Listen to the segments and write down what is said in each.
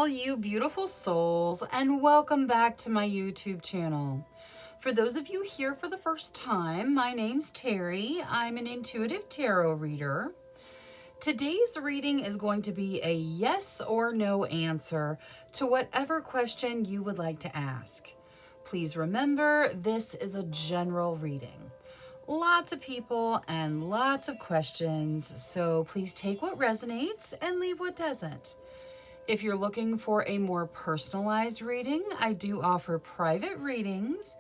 you beautiful souls, and welcome back to my YouTube channel. For those of you here for the first time, my name's Cheri. I'm an intuitive tarot reader. Today's reading is going to be a yes or no answer to whatever question you would like to ask. Please remember, this is a general reading. Lots of people and lots of questions, so please take what resonates and leave what doesn't. If you're looking for a more personalized reading, I do offer private readings,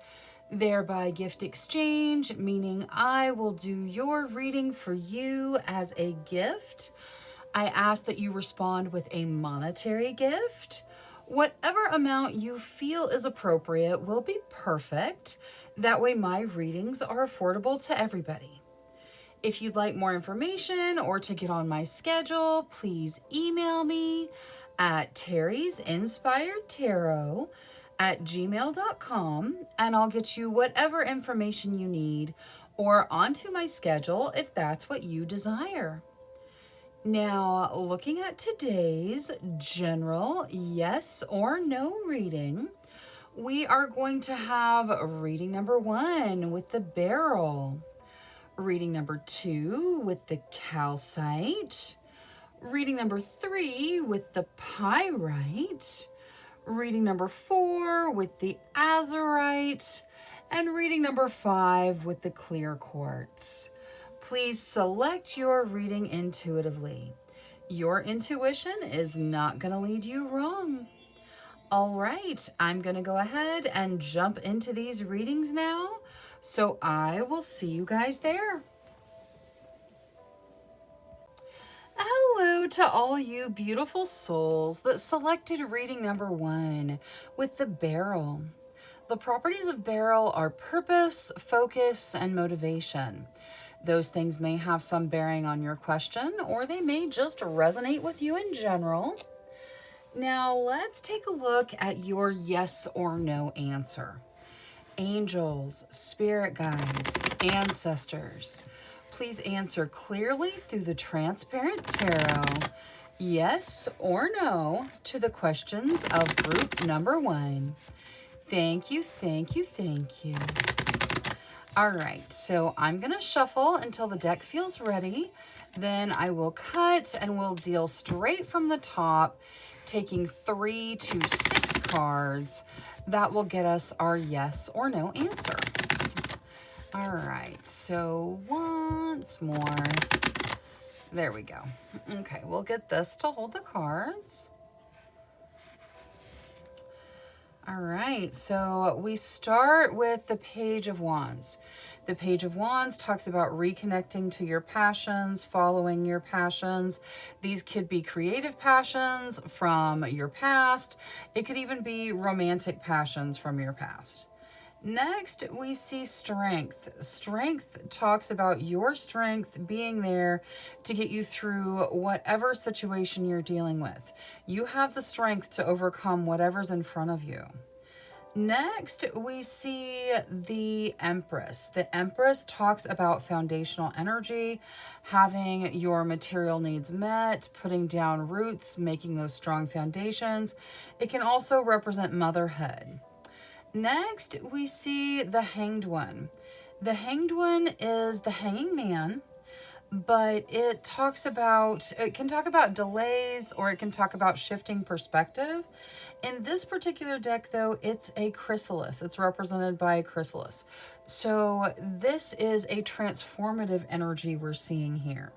thereby gift exchange, meaning I will do your reading for you as a gift. I ask that you respond with a monetary gift. Whatever amount you feel is appropriate will be perfect. That way my readings are affordable to everybody. If you'd like more information or to get on my schedule, please email me at terrysinspiredtarot@gmail.com and I'll get you whatever information you need or onto my schedule if that's what you desire. Now, looking at today's general yes or no reading, we are going to have reading number 1 with the barrel, reading number 2 with the calcite, reading number 3 with the pyrite, reading number 4 with the azurite, and reading number 5 with the clear quartz. Please select your reading intuitively. Your intuition is not going to lead you wrong. All right, I'm going to go ahead and jump into these readings now, so I will see you guys there. Hello to all you beautiful souls that selected reading number 1 with the barrel. The properties of barrel are purpose, focus, and motivation. Those things may have some bearing on your question, or they may just resonate with you in general. Now, let's take a look at your yes or no answer. Angels, spirit guides, ancestors, please answer clearly through the transparent tarot, yes or no, to the questions of group number 1. Thank you, thank you, thank you. All right, so I'm going to shuffle until the deck feels ready. Then I will cut and we'll deal straight from the top, taking 3 to 6 cards. That will get us our yes or no answer. All right, so once more. There we go. Okay, we'll get this to hold the cards. All right, so we start with the Page of Wands. The Page of Wands talks about reconnecting to your passions, following your passions. These could be creative passions from your past. It could even be romantic passions from your past. Next, we see strength. Strength talks about your strength being there to get you through whatever situation you're dealing with. You have the strength to overcome whatever's in front of you. Next, we see the Empress. The Empress talks about foundational energy, having your material needs met, putting down roots, making those strong foundations. It can also represent motherhood. Next, we see the Hanged One. The Hanged One is the hanging man, but it can talk about delays, or it can talk about shifting perspective. In this particular deck, though, it's a chrysalis. It's represented by a chrysalis. So this is a transformative energy we're seeing here.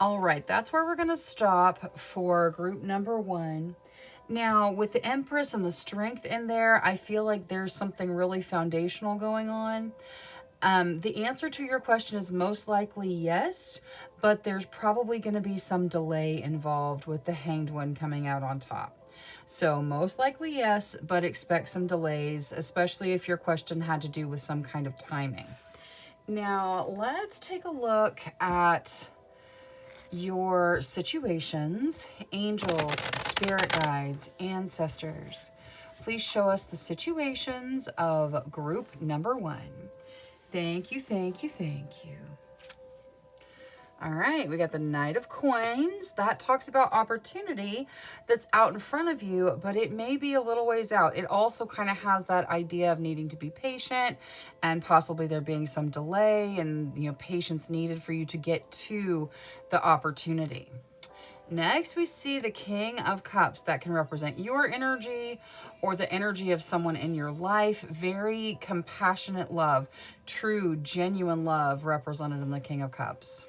All right, that's where we're going to stop for group number 1. Now, with the Empress and the strength in there, I feel like there's something really foundational going on. The answer to your question is most likely yes, but there's probably going to be some delay involved with the Hanged One coming out on top. So most likely yes, but expect some delays, especially if your question had to do with some kind of timing. Now, let's take a look at your situations. Angels, spirit guides, ancestors, please show us the situations of group number 1. Thank you, thank you, thank you. All right, we got the Knight of Coins. That talks about opportunity that's out in front of you, but it may be a little ways out. It also kind of has that idea of needing to be patient and possibly there being some delay and, you know, patience needed for you to get to the opportunity. Next, we see the King of Cups. That can represent your energy or the energy of someone in your life. Very compassionate love, true, genuine love represented in the King of Cups.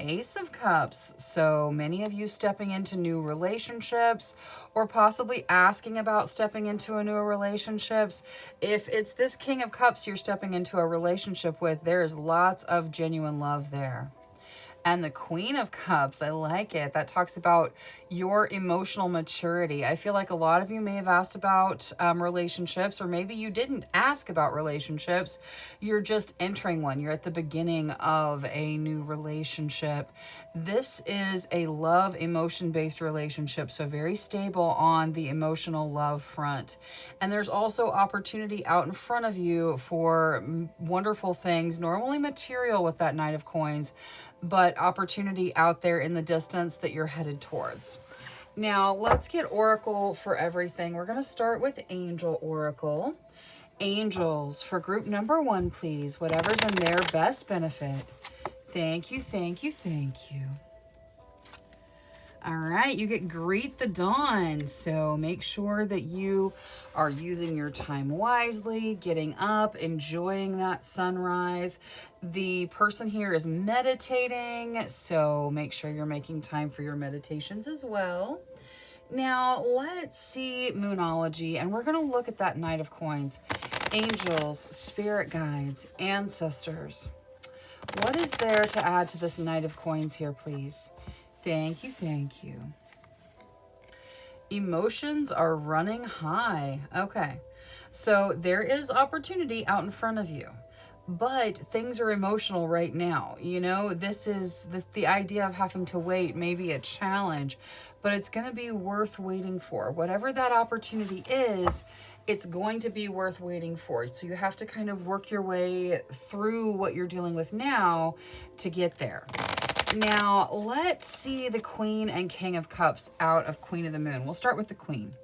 Ace of Cups. So many of you stepping into new relationships or possibly asking about stepping into a new relationships. If it's this King of Cups you're stepping into a relationship with, there's lots of genuine love there. And the Queen of Cups, I like it. That talks about your emotional maturity. I feel like a lot of you may have asked about relationships, or maybe you didn't ask about relationships. You're just entering one. You're at the beginning of a new relationship. This is a love emotion-based relationship, so very stable on the emotional love front. And there's also opportunity out in front of you for wonderful things, normally material with that Knight of Coins, but opportunity out there in the distance that you're headed towards. Now, let's get Oracle for everything. We're going to start with Angel Oracle. Angels, for group number 1, please. Whatever's in their best benefit. Thank you, thank you, thank you. All right, you get Greet the Dawn. So make sure that you are using your time wisely, getting up, enjoying that sunrise. The person here is meditating, so make sure you're making time for your meditations as well. Now, let's see Moonology, and we're going to look at that Knight of Coins. Angels, spirit guides, ancestors. What is there to add to this Knight of Coins here, please? Thank you, thank you. Emotions are running high. Okay, so there is opportunity out in front of you, but things are emotional right now. You know, this is the idea of having to wait, maybe a challenge, but it's going to be worth waiting for. Whatever that opportunity is, it's going to be worth waiting for. So you have to kind of work your way through what you're dealing with now to get there. Now, let's see the Queen and King of Cups out of Queen of the Moon. We'll start with the Queen.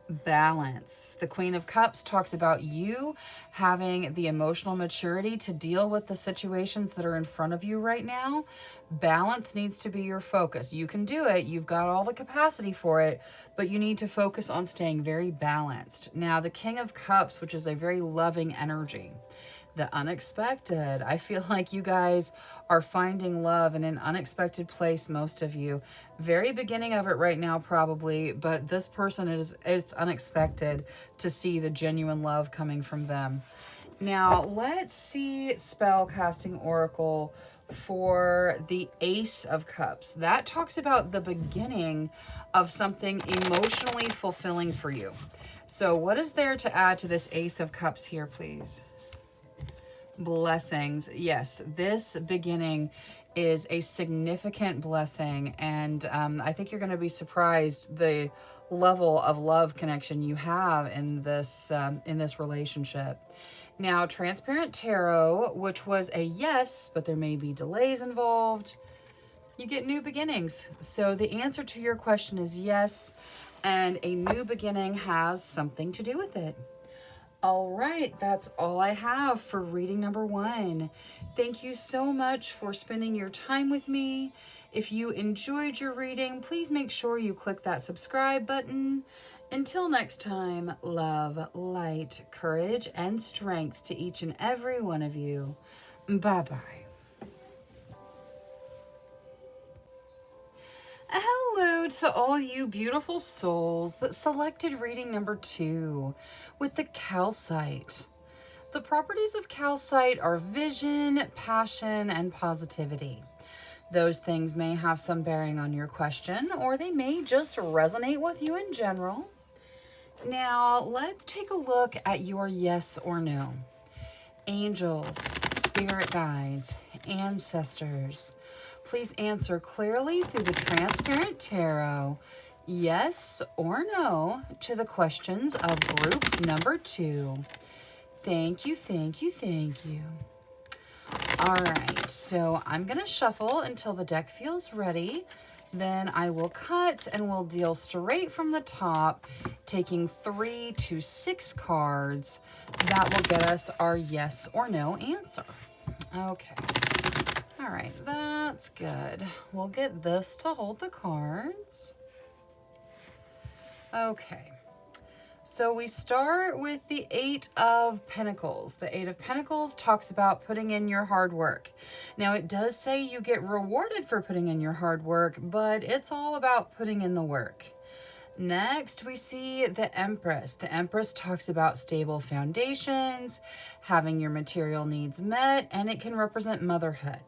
Balance. The Queen of Cups talks about you having the emotional maturity to deal with the situations that are in front of you right now. Balance needs to be your focus. You can do it. You've got all the capacity for it, but you need to focus on staying very balanced. Now, the King of Cups, which is a very loving energy. The unexpected. I feel like you guys are finding love in an unexpected place, most of you. Very beginning of it right now, probably, but this person, it's unexpected to see the genuine love coming from them. Now, let's see spell casting oracle for the Ace of Cups. That talks about the beginning of something emotionally fulfilling for you. So what is there to add to this Ace of Cups here, please? Blessings. Yes, this beginning is a significant blessing, and I think you're going to be surprised the level of love connection you have in this relationship. Now, Transparent Tarot, which was a yes, but there may be delays involved. You get new beginnings. So the answer to your question is yes, and a new beginning has something to do with it. All right, that's all I have for reading number 1. Thank you so much for spending your time with me. If you enjoyed your reading, please make sure you click that subscribe button. Until next time, love, light, courage, and strength to each and every one of you. Bye-bye. Hello to all you beautiful souls that selected reading number 2 with the calcite. The properties of calcite are vision, passion, and positivity. Those things may have some bearing on your question, or they may just resonate with you in general. Now, let's take a look at your yes or no. Angels, spirit guides, ancestors. Please answer clearly through the Transparent Tarot, yes or no, to the questions of group number 2. Thank you, thank you, thank you. All right, so I'm going to shuffle until the deck feels ready. Then I will cut and we'll deal straight from the top, taking 3 to 6 cards. That will get us our yes or no answer. Okay. All right, that's good. We'll get this to hold the cards. Okay. So we start with the 8 of Pentacles. The 8 of Pentacles talks about putting in your hard work. Now it does say you get rewarded for putting in your hard work, but it's all about putting in the work. Next, we see the Empress. The Empress talks about stable foundations, having your material needs met, and it can represent motherhood.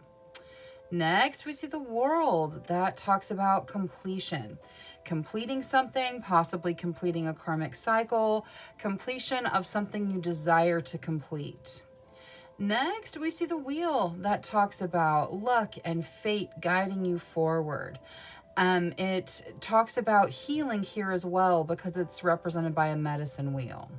Next, we see the World. That talks about completion. Completing something, possibly completing a karmic cycle, completion of something you desire to complete. Next, we see the Wheel. That talks about luck and fate guiding you forward. It talks about healing here as well because it's represented by a medicine wheel.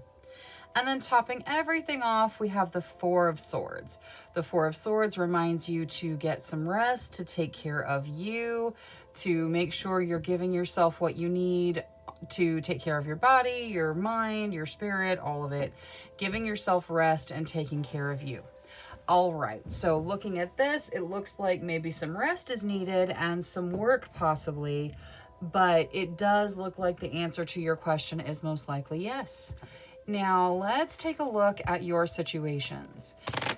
And then topping everything off, we have the 4 of Swords. The 4 of Swords reminds you to get some rest, to take care of you, to make sure you're giving yourself what you need to take care of your body, your mind, your spirit, all of it. Giving yourself rest and taking care of you. All right, so looking at this, it looks like maybe some rest is needed and some work possibly, but it does look like the answer to your question is most likely yes. Now, let's take a look at your situations.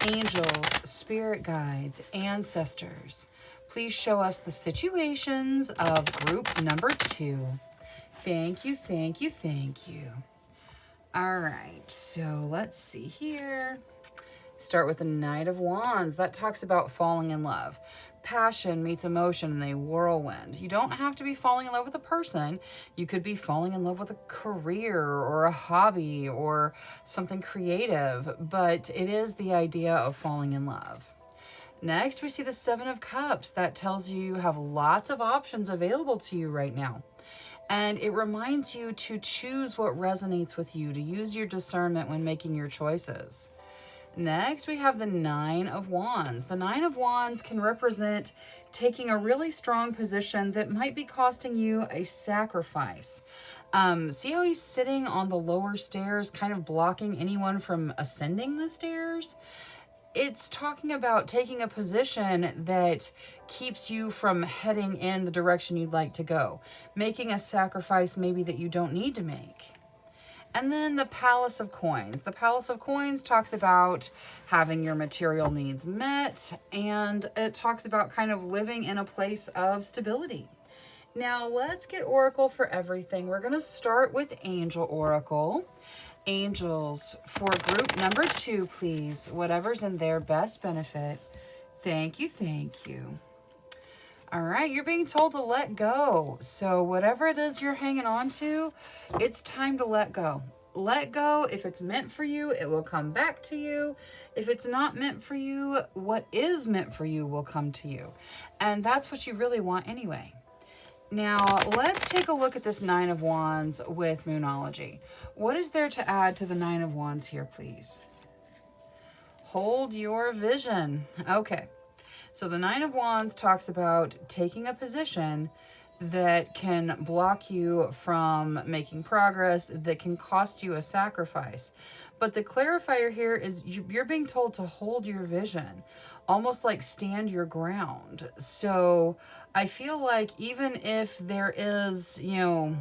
Angels, spirit guides, ancestors, please show us the situations of group number 2. Thank you, thank you, thank you. All right, so let's see here. Start with the Knight of Wands. That talks about falling in love. Passion meets emotion in a whirlwind. You don't have to be falling in love with a person. You could be falling in love with a career or a hobby or something creative, but it is the idea of falling in love. Next, we see the 7 of Cups. That tells you have lots of options available to you right now. And it reminds you to choose what resonates with you, to use your discernment when making your choices. Next, we have the 9 of Wands. The 9 of Wands can represent taking a really strong position that might be costing you a sacrifice. See how he's sitting on the lower stairs, kind of blocking anyone from ascending the stairs? It's talking about taking a position that keeps you from heading in the direction you'd like to go, making a sacrifice maybe that you don't need to make. And then the Palace of Coins. The Palace of Coins talks about having your material needs met, and it talks about kind of living in a place of stability. Now, let's get Oracle for everything. We're going to start with Angel Oracle. Angels, for group number 2, please. Whatever's in their best benefit. Thank you, thank you. All right, you're being told to let go. So whatever it is you're hanging on to, it's time to let go. Let go. If it's meant for you, it will come back to you. If it's not meant for you, what is meant for you will come to you. And that's what you really want anyway. Now, let's take a look at this 9 of Wands with Moonology. What is there to add to the 9 of Wands here, please? Hold your vision. Okay. So the 9 of Wands talks about taking a position that can block you from making progress, that can cost you a sacrifice. But the clarifier here is you're being told to hold your vision, almost like stand your ground. So I feel like even if there is, even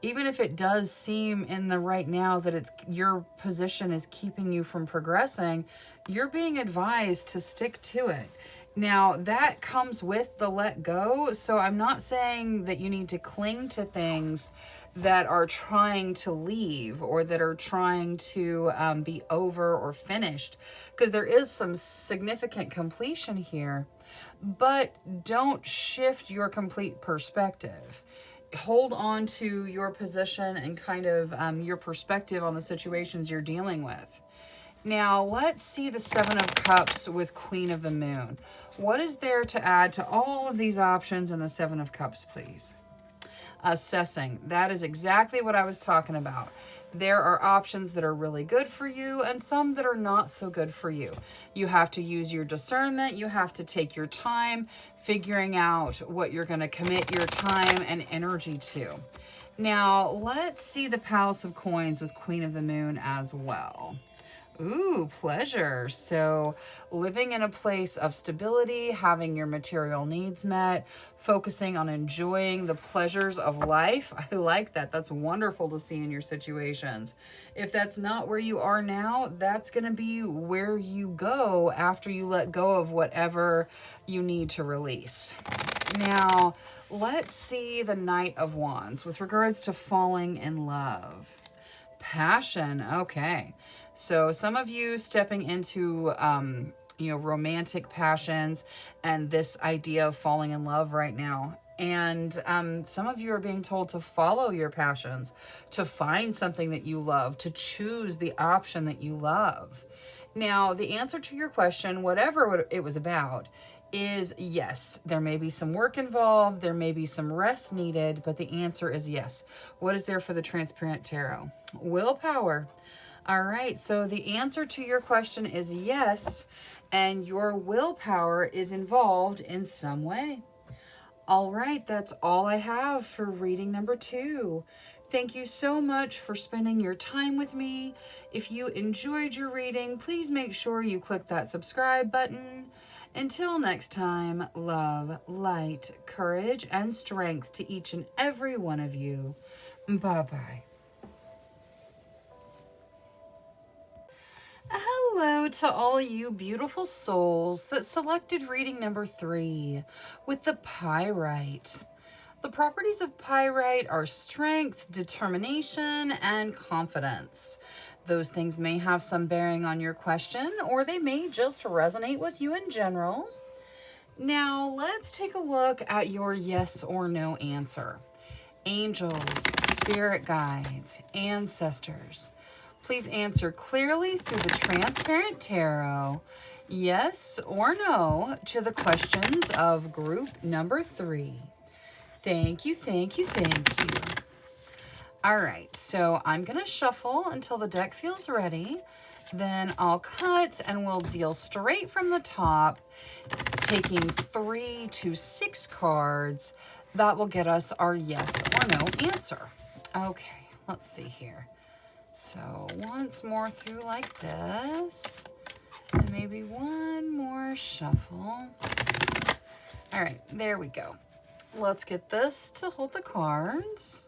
if it does seem in the right now that it's your position is keeping you from progressing, you're being advised to stick to it. Now, that comes with the let go, so I'm not saying that you need to cling to things that are trying to leave or that are trying to be over or finished, because there is some significant completion here, but don't shift your complete perspective. Hold on to your position and kind of your perspective on the situations you're dealing with. Now, let's see the 7 of Cups with Queen of the Moon. What is there to add to all of these options in the 7 of Cups, please? assessing. That is exactly what I was talking about. There are options that are really good for you and some that are not so good for you. You have to use your discernment. You have to take your time figuring out what you're going to commit your time and energy to. Now, let's see the Palace of Coins with Queen of the Moon as well. Ooh, pleasure. So living in a place of stability, having your material needs met, focusing on enjoying the pleasures of life. I like that. That's wonderful to see in your situations. If that's not where you are now, that's going to be where you go after you let go of whatever you need to release. Now, let's see the Knight of Wands with regards to falling in love. Passion. Okay. So some of you stepping into, romantic passions and this idea of falling in love right now. And some of you are being told to follow your passions, to find something that you love, to choose the option that you love. Now, the answer to your question, whatever it was about, is yes. There may be some work involved. There may be some rest needed, but the answer is yes. What is there for the Transparent Tarot? Willpower. All right, so the answer to your question is yes, and your willpower is involved in some way. All right, that's all I have for reading number 2. Thank you so much for spending your time with me. If you enjoyed your reading, please make sure you click that subscribe button. Until next time, love, light, courage, and strength to each and every one of you. Bye-bye. Hello to all you beautiful souls that selected reading number 3 with the Pyrite. The properties of Pyrite are strength, determination, and confidence. Those things may have some bearing on your question, or they may just resonate with you in general. Now, let's take a look at your yes or no answer. Angels, spirit guides, ancestors. Please answer clearly through the Transparent Tarot, yes or no, to the questions of group number 3. Thank you, thank you, thank you. All right, so I'm going to shuffle until the deck feels ready. Then I'll cut and we'll deal straight from the top, taking 3 to 6 cards. That will get us our yes or no answer. Okay, let's see here. So once more through like this, and maybe one more shuffle. All right, there we go. Let's get this to hold the cards.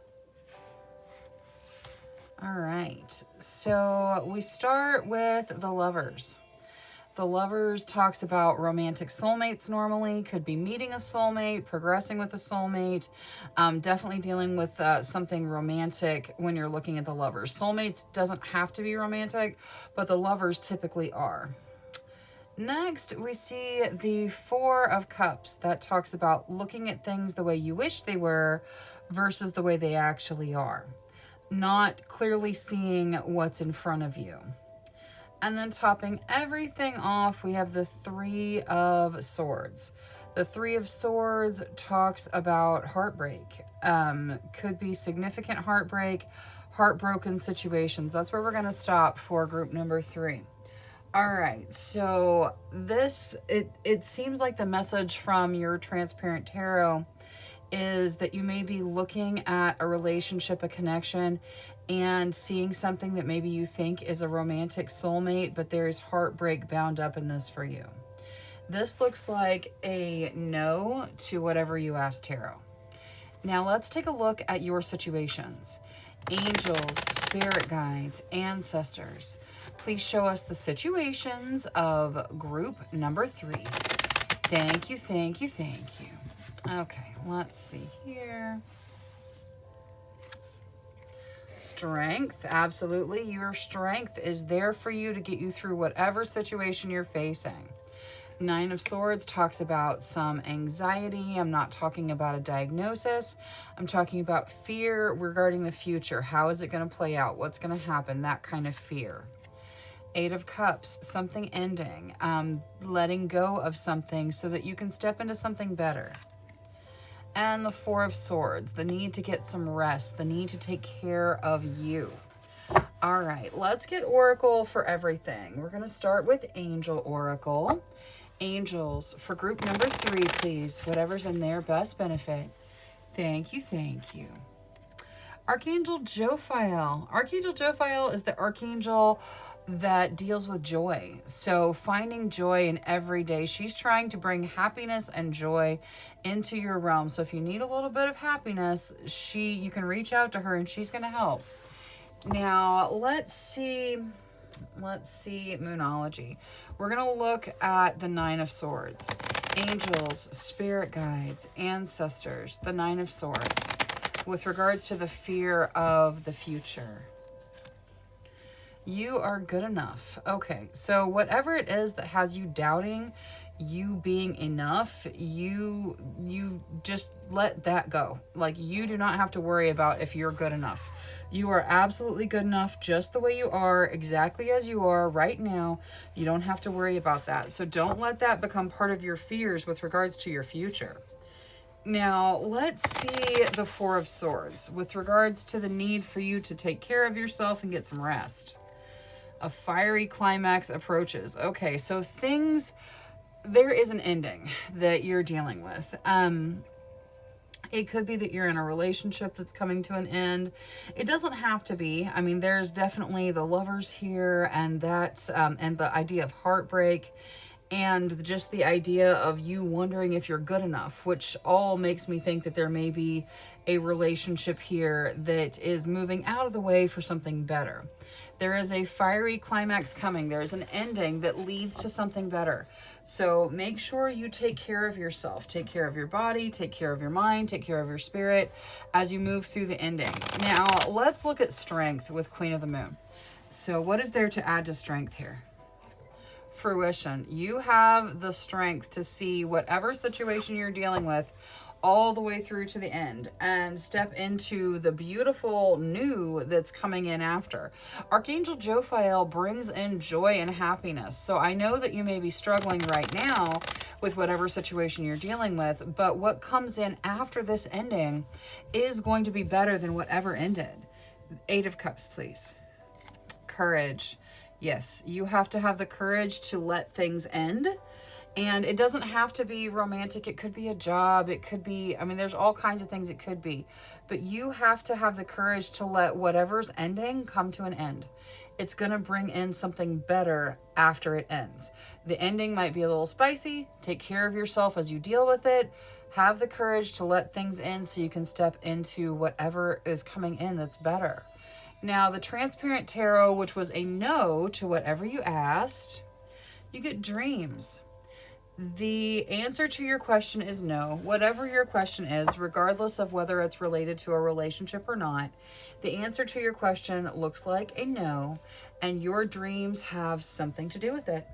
All right, so we start with the Lovers. The Lovers talks about romantic soulmates normally, could be meeting a soulmate, progressing with a soulmate, definitely dealing with something romantic when you're looking at the Lovers. Soulmates doesn't have to be romantic, but the Lovers typically are. Next, we see the Four of Cups that talks about looking at things the way you wish they were versus the way they actually are. Not clearly seeing what's in front of you. And then topping everything off, we have the Three of Swords. The Three of Swords talks about heartbreak. Could be significant heartbreak, heartbroken situations. That's where we're going to stop for group number 3. All right, so this, it seems like the message from your Transparent Tarot is that you may be looking at a relationship, a connection, and seeing something that maybe you think is a romantic soulmate, but there's heartbreak bound up in this for you. This looks like a no to whatever you asked tarot. Now let's take a look at your situations. Angels, spirit guides, ancestors. Please show us the situations of group number 3. Thank you, thank you, thank you. Okay, let's see here. Strength, absolutely. Your strength is there for you to get you through whatever situation you're facing. Nine of Swords talks about some anxiety. I'm not talking about a diagnosis. I'm talking about fear regarding the future. How is it going to play out? What's going to happen? That kind of fear. Eight of Cups, something ending, letting go of something so that you can step into something better. and the Four of Swords, the need to get some rest, the need to take care of you. All right, let's get Oracle for everything. We're going to start with Angel Oracle. Angels, for group number 3, please. Whatever's in their best benefit. Thank you, thank you. Archangel Jophiel. Archangel Jophiel is the archangel that deals with joy. So finding joy in every day. She's trying to bring happiness and joy into your realm. So if you need a little bit of happiness, you can reach out to her and she's going to help. Now, let's see Moonology. We're going to look at the Nine of Swords. Angels, spirit guides, ancestors, the Nine of Swords. With regards to the fear of the future. You are good enough. Okay, so whatever it is that has you doubting you being enough, you just let that go. Like, you do not have to worry about if you're good enough. You are absolutely good enough just the way you are, exactly as you are right now. You don't have to worry about that. So don't let that become part of your fears with regards to your future. Now, let's see the Four of Swords with regards to the need for you to take care of yourself and get some rest. A fiery climax approaches. Okay, so there is an ending that you're dealing with. It could be that you're in a relationship that's coming to an end. It doesn't have to be. I mean, there's definitely the lovers here, and that, and the idea of heartbreak, and just the idea of you wondering if you're good enough, which all makes me think that there may be a relationship here that is moving out of the way for something better. There is a fiery climax coming. There's an ending that leads to something better. So make sure you take care of yourself. Take care of your body, take care of your mind, take care of your spirit as you move through the ending. Now, let's look at strength with Queen of the Moon. So what is there to add to strength here? Fruition. You have the strength to see whatever situation you're dealing with all the way through to the end and step into the beautiful new that's coming in after. Archangel Jophiel brings in joy and happiness. So I know that you may be struggling right now with whatever situation you're dealing with, but what comes in after this ending is going to be better than whatever ended. 8 of Cups, please. Courage. Yes, you have to have the courage to let things end. And it doesn't have to be romantic. It could be a job. It could be, I mean, there's all kinds of things it could be. But you have to have the courage to let whatever's ending come to an end. It's going to bring in something better after it ends. The ending might be a little spicy. Take care of yourself as you deal with it. Have the courage to let things end so you can step into whatever is coming in that's better. Now, the Transparent Tarot, which was a no to whatever you asked, you get dreams. The answer to your question is no. Whatever your question is, regardless of whether it's related to a relationship or not, the answer to your question looks like a no, and your dreams have something to do with it.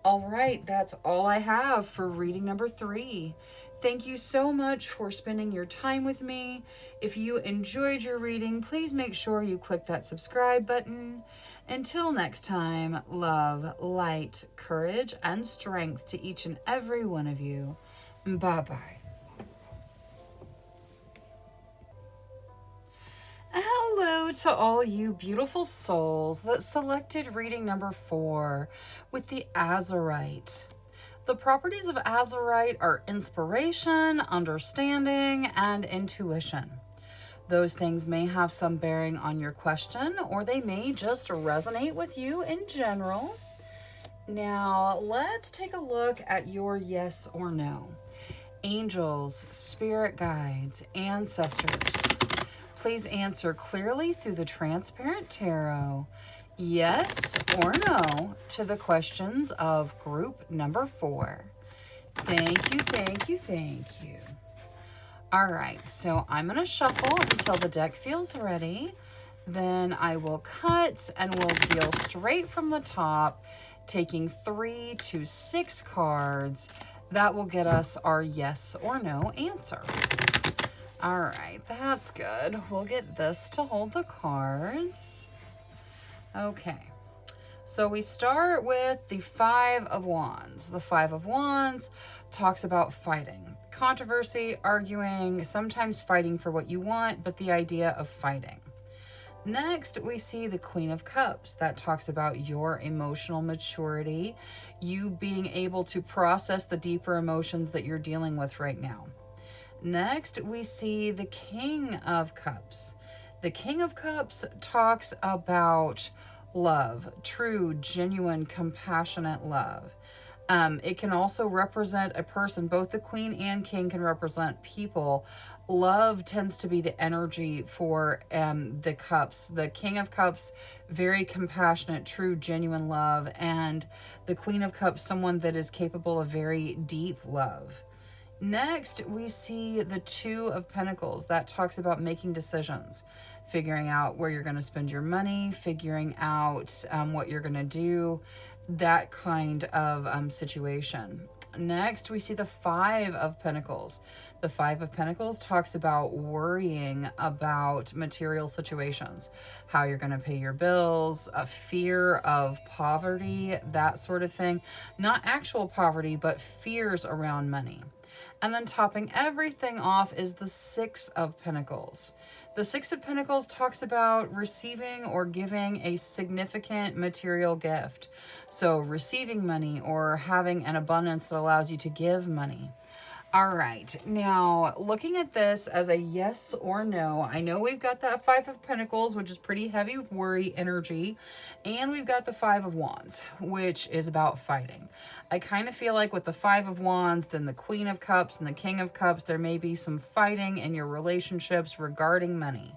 All right, that's all I have for reading number 3. Thank you so much for spending your time with me. If you enjoyed your reading, please make sure you click that subscribe button. Until next time, love, light, courage, and strength to each and every one of you. Bye-bye. Hello to all you beautiful souls that selected reading number 4 with the Azurite. The properties of Azurite are inspiration, understanding, and intuition. Those things may have some bearing on your question, or they may just resonate with you in general. Now, let's take a look at your yes or no. Angels, spirit guides, ancestors. Please answer clearly through the Transparent Tarot. Yes or no to the questions of group number 4. Thank you, thank you, thank you. All right, so I'm going to shuffle until the deck feels ready. Then I will cut and we'll deal straight from the top, taking 3 to 6 cards. That will get us our yes or no answer. All right, that's good. We'll get this to hold the cards. Okay, so we start with the 5 of Wands. The 5 of Wands talks about fighting, controversy, arguing, sometimes fighting for what you want, but the idea of fighting. Next, we see the Queen of Cups. That talks about your emotional maturity, you being able to process the deeper emotions that you're dealing with right now. Next, we see the King of Cups. The King of Cups talks about love, true, genuine, compassionate love. It can also represent a person. Both the Queen and King can represent people. Love tends to be the energy for the cups. The King of Cups, very compassionate, true, genuine love. And the Queen of Cups, someone that is capable of very deep love. Next, we see the Two of Pentacles. That talks about making decisions, figuring out where you're going to spend your money, figuring out what you're going to do, that kind of situation. Next, we see the Five of Pentacles. The Five of Pentacles talks about worrying about material situations, how you're going to pay your bills, a fear of poverty, that sort of thing. Not actual poverty, but fears around money. And then topping everything off is the Six of Pentacles. The Six of Pentacles talks about receiving or giving a significant material gift. So receiving money or having an abundance that allows you to give money. All right, now looking at this as a yes or no, I know we've got that Five of Pentacles, which is pretty heavy worry energy, and we've got the Five of Wands, which is about fighting. I kind of feel like with the Five of Wands, then the Queen of Cups and the King of Cups, there may be some fighting in your relationships regarding money.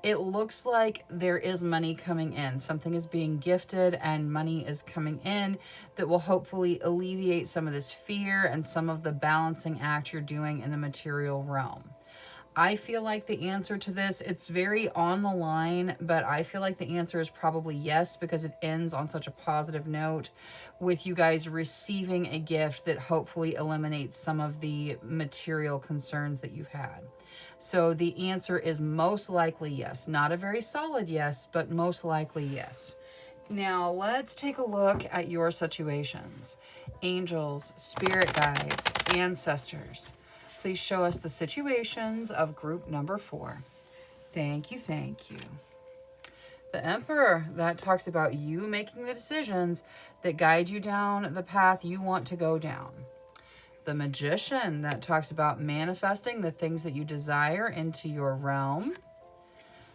It looks like there is money coming in. Something is being gifted and money is coming in that will hopefully alleviate some of this fear and some of the balancing act you're doing in the material realm. I feel like the answer to this, it's very on the line, but I feel like the answer is probably yes, because it ends on such a positive note with you guys receiving a gift that hopefully eliminates some of the material concerns that you've had. So the answer is most likely yes. Not a very solid yes, but most likely yes. Now let's take a look at your situations. Angels, spirit guides, ancestors. Please show us the situations of group number 4. Thank you, thank you. The Emperor, that talks about you making the decisions that guide you down the path you want to go down. The Magician, that talks about manifesting the things that you desire into your realm.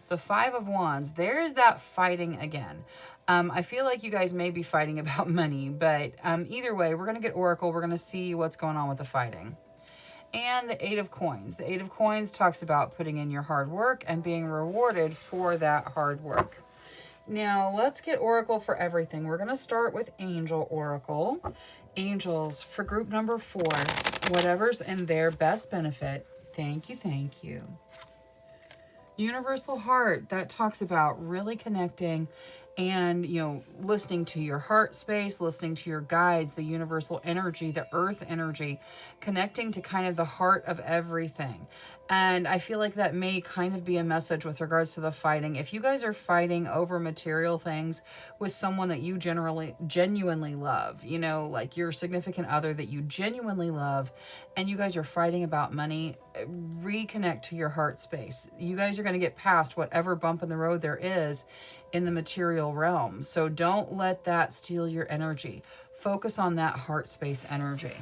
The Five of Wands, there's that fighting again. I feel like you guys may be fighting about money, but either way, we're going to get Oracle. We're going to see what's going on with the fighting. And the Eight of Coins. The Eight of Coins talks about putting in your hard work and being rewarded for that hard work. Now, let's get Oracle for everything. We're going to start with Angel Oracle. Angels, for group number 4, whatever's in their best benefit. Thank you, thank you. Universal Heart, that talks about really connecting and, listening to your heart space, listening to your guides, the universal energy, the earth energy, connecting to kind of the heart of everything. And I feel like that may kind of be a message with regards to the fighting. If you guys are fighting over material things with someone that you genuinely love, like your significant other that you genuinely love, and you guys are fighting about money, reconnect to your heart space. You guys are going to get past whatever bump in the road there is in the material realm. So don't let that steal your energy. Focus on that heart space energy.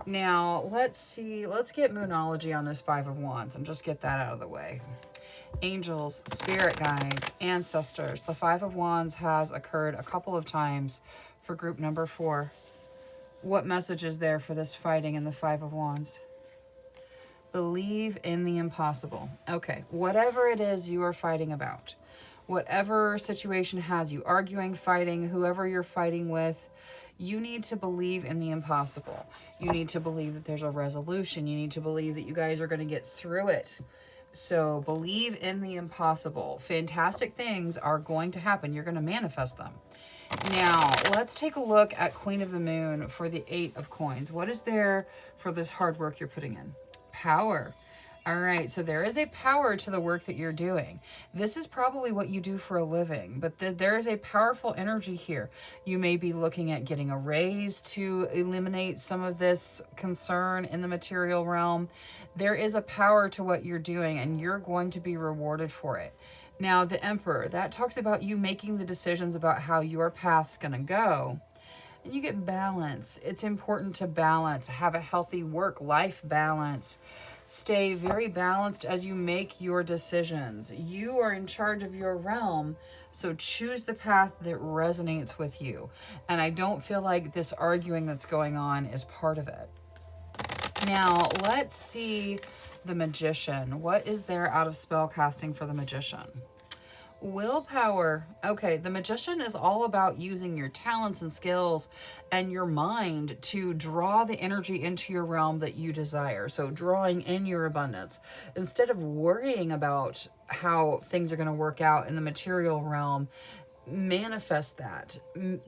Now, let's get Moonology on this Five of Wands and just get that out of the way. Angels, spirit guides, ancestors. The Five of Wands has occurred a couple of times for group number 4. What message is there for this fighting in the Five of Wands? Believe in the impossible. Okay, whatever it is you are fighting about, whatever situation has you arguing, fighting, whoever you're fighting with, you need to believe in the impossible. You need to believe that there's a resolution. You need to believe that you guys are going to get through it. So believe in the impossible. Fantastic things are going to happen. You're going to manifest them. Now, let's take a look at Queen of the Moon for the Eight of Coins. What is there for this hard work you're putting in? Power. All right, so there is a power to the work that you're doing. This is probably what you do for a living, but there is a powerful energy here. You may be looking at getting a raise to eliminate some of this concern in the material realm. There is a power to what you're doing, and you're going to be rewarded for it. Now, the Emperor, that talks about you making the decisions about how your path's going to go. And you get balance. It's important to balance, have a healthy work-life balance. Stay very balanced as you make your decisions. You are in charge of your realm, so choose the path that resonates with you. And I don't feel like this arguing that's going on is part of it. Now, let's see the Magician. What is there out of spell casting for the Magician? Willpower. Okay, the Magician is all about using your talents and skills and your mind to draw the energy into your realm that you desire. So drawing in your abundance. Instead of worrying about how things are going to work out in the material realm, manifest that.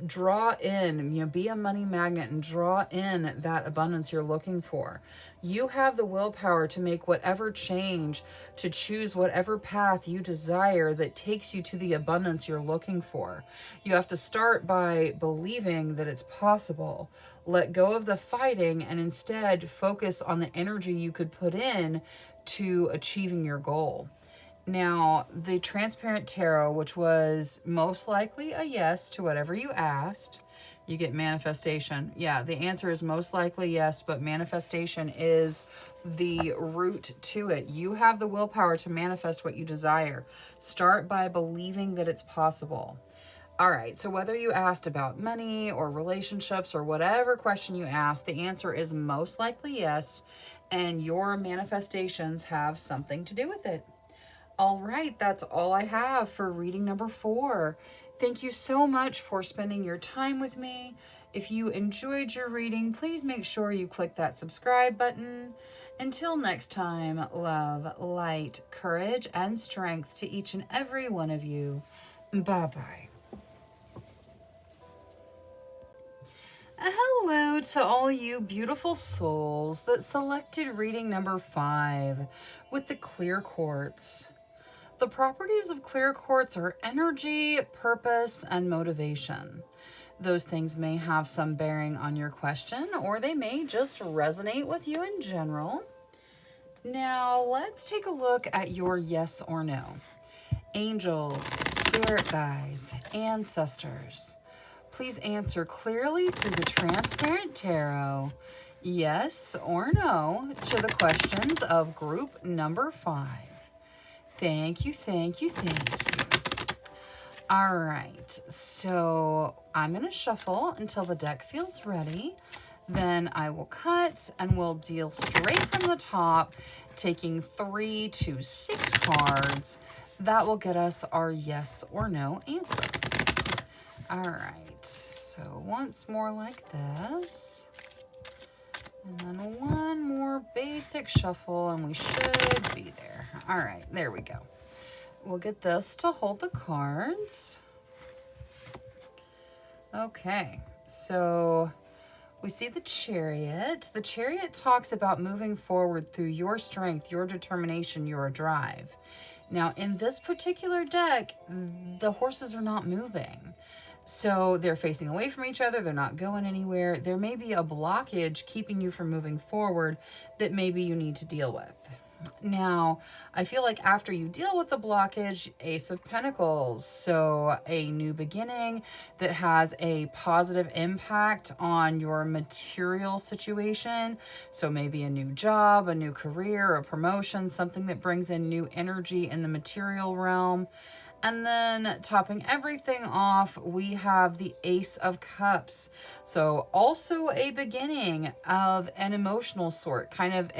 Draw in, be a money magnet and draw in that abundance you're looking for. You have the willpower to make whatever change, to choose whatever path you desire that takes you to the abundance you're looking for. You have to start by believing that it's possible. Let go of the fighting and instead focus on the energy you could put in to achieving your goal. Now, the Transparent Tarot, which was most likely a yes to whatever you asked, you get manifestation. Yeah, the answer is most likely yes, but manifestation is the root to it. You have the willpower to manifest what you desire. Start by believing that it's possible. All right, so whether you asked about money or relationships or whatever question you asked, the answer is most likely yes, and your manifestations have something to do with it. All right, that's all I have for reading number 4. Thank you so much for spending your time with me. If you enjoyed your reading, please make sure you click that subscribe button. Until next time, love, light, courage, and strength to each and every one of you. Bye-bye. Hello to all you beautiful souls that selected reading number 5 with the clear quartz. The properties of clear quartz are energy, purpose, and motivation. Those things may have some bearing on your question, or they may just resonate with you in general. Now, let's take a look at your yes or no. Angels, spirit guides, ancestors. Please answer clearly through the Transparent Tarot, yes or no, to the questions of group number 5. Thank you, thank you, thank you. All right, so I'm going to shuffle until the deck feels ready. Then I will cut and we'll deal straight from the top, taking 3 to 6 cards. That will get us our yes or no answer. All right, so once more like this. And then one more basic shuffle and we should be there. All right, there we go. We'll get this to hold the cards. Okay, so we see the Chariot. The Chariot talks about moving forward through your strength, your determination, your drive. Now, in this particular deck, the horses are not moving. So they're facing away from each other. They're not going anywhere. There may be a blockage keeping you from moving forward that maybe you need to deal with. Now, I feel like after you deal with the blockage, Ace of Pentacles, so a new beginning that has a positive impact on your material situation. So maybe a new job, a new career, a promotion, something that brings in new energy in the material realm. And then topping everything off, we have the Ace of Cups. So also a beginning of an emotional sort, kind of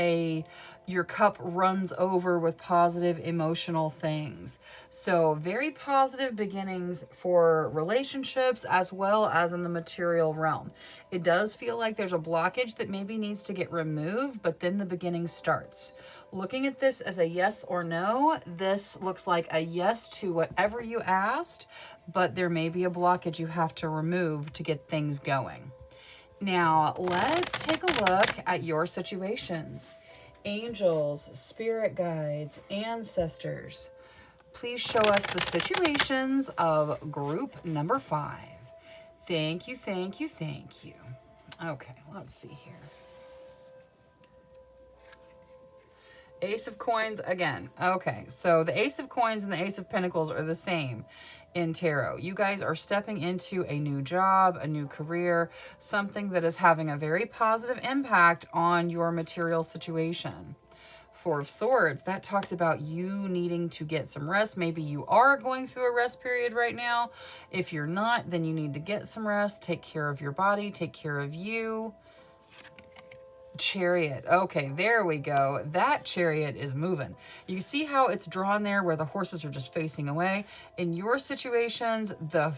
your cup runs over with positive emotional things. So very positive beginnings for relationships as well as in the material realm. It does feel like there's a blockage that maybe needs to get removed, but then the beginning starts. Looking at this as a yes or no, this looks like a yes to whatever you asked, but there may be a blockage you have to remove to get things going. Now, let's take a look at your situations. Angels, spirit guides, ancestors, please show us the situations of group number 5. Thank you, thank you, thank you. Okay, let's see here. Ace of Coins again. Okay, so the Ace of Coins and the Ace of Pentacles are the same in tarot. You guys are stepping into a new job, a new career, something that is having a very positive impact on your material situation. Four of Swords, that talks about you needing to get some rest. Maybe you are going through a rest period right now. If you're not, then you need to get some rest, take care of your body, take care of you. Chariot. Okay, there we go. That chariot is moving. You see how it's drawn there where the horses are just facing away. In your situations,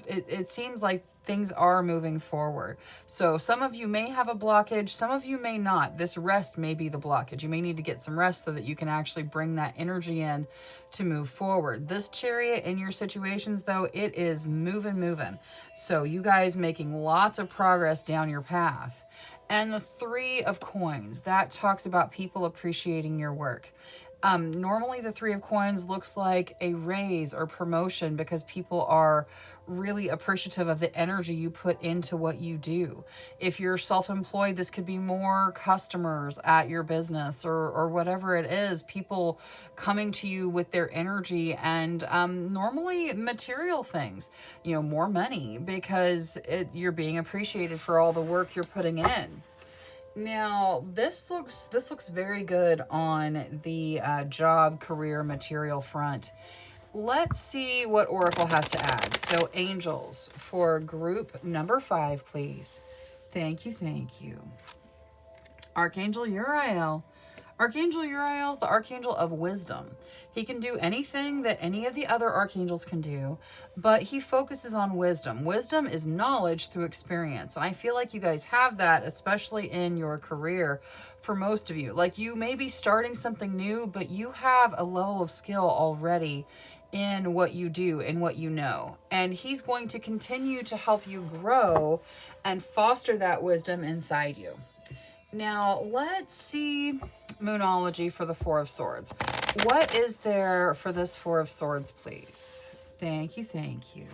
it seems like things are moving forward. So some of you may have a blockage, some of you may not. This rest may be the blockage. You may need to get some rest so that you can actually bring that energy in to move forward. This chariot in your situations, though, it is moving. So you guys making lots of progress down your path. And the Three of Coins, that talks about people appreciating your work. Normally the Three of Coins looks like a raise or promotion because people are really appreciative of the energy you put into what you do. If you're self-employed, this could be more customers at your business or whatever it is, people coming to you with their energy and normally material things, more money because you're being appreciated for all the work you're putting in. Now, this looks very good on the job, career, material front. Let's see what Oracle has to add. So, angels for group number 5, please. Thank you, thank you. Archangel Uriel. Archangel Uriel is the archangel of wisdom. He can do anything that any of the other archangels can do, but he focuses on wisdom. Wisdom is knowledge through experience. And I feel like you guys have that, especially in your career for most of you. Like you may be starting something new, but you have a level of skill already in what you do and what you know. And he's going to continue to help you grow and foster that wisdom inside you. Now, let's see Moonology for the Four of Swords. What is there for this Four of Swords, please? Thank you, thank you.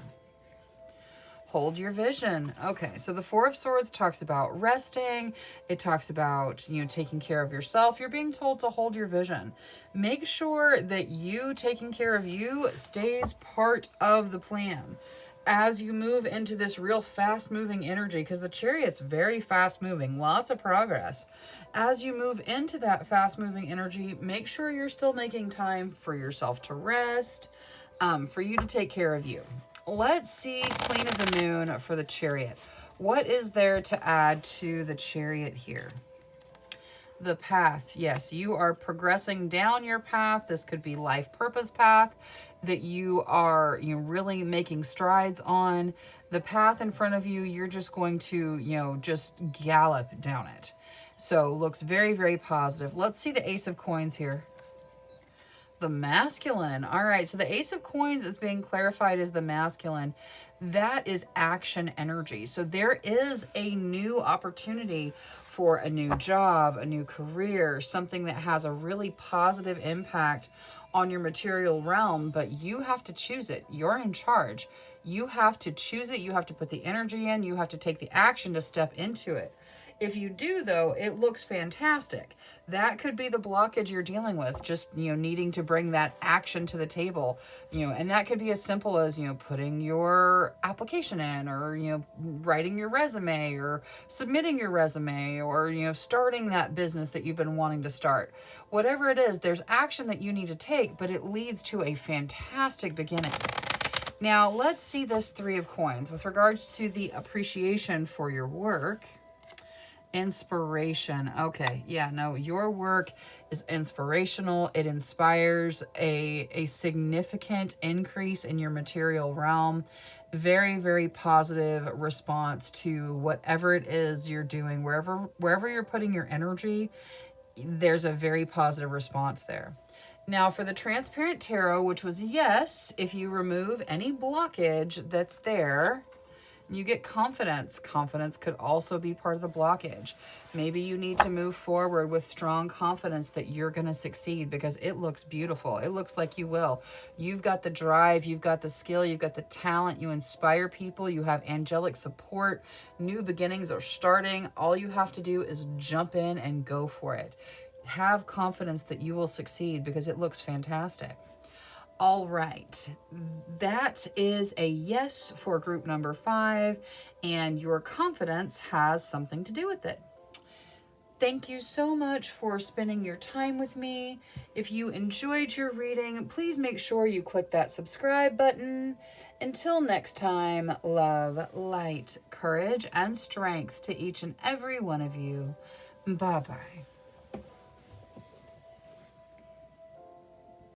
Hold your vision. Okay, so the Four of Swords talks about resting. It talks about, taking care of yourself. You're being told to hold your vision. Make sure that you taking care of you stays part of the plan as you move into this real fast-moving energy, because the Chariot's very fast-moving, lots of progress. As you move into that fast-moving energy, make sure you're still making time for yourself to rest, for you to take care of you. Let's see Queen of the Moon for the Chariot. What is there to add to the Chariot here? The path. Yes, you are progressing down your path. This could be life purpose path that you are really making strides on. The path in front of you, you're just going to, just gallop down it. So looks very, very positive. Let's see the Ace of Coins here. The masculine. All right, so the Ace of Coins is being clarified as the masculine. That is action energy. So there is a new opportunity for a new job, a new career, something that has a really positive impact on your material realm, but you have to choose it. You're in charge. You have to choose it. You have to put the energy in. You have to take the action to step into it. If you do, though, it looks fantastic. That could be the blockage you're dealing with, just, needing to bring that action to the table, and that could be as simple as, putting your application in or, writing your resume or submitting your resume or, starting that business that you've been wanting to start. Whatever it is, there's action that you need to take, but it leads to a fantastic beginning. Now, let's see this Three of Coins with regards to the appreciation for your work. Inspiration. Okay. Yeah, no, your work is inspirational. It inspires a significant increase in your material realm. Very, very positive response to whatever it is you're doing. Wherever you're putting your energy, there's a very positive response there. Now for the Transparent Tarot, which was yes, if you remove any blockage that's there. You get confidence. Confidence could also be part of the blockage. Maybe you need to move forward with strong confidence that you're going to succeed because it looks beautiful. It looks like you will. You've got the drive, you've got the skill, you've got the talent, you inspire people, you have angelic support, new beginnings are starting. All you have to do is jump in and go for it. Have confidence that you will succeed because it looks fantastic. All right, that is a yes for group number 5, and your confidence has something to do with it. Thank you so much for spending your time with me. If you enjoyed your reading, please make sure you click that subscribe button. Until next time, love, light, courage, and strength to each and every one of you. Bye-bye.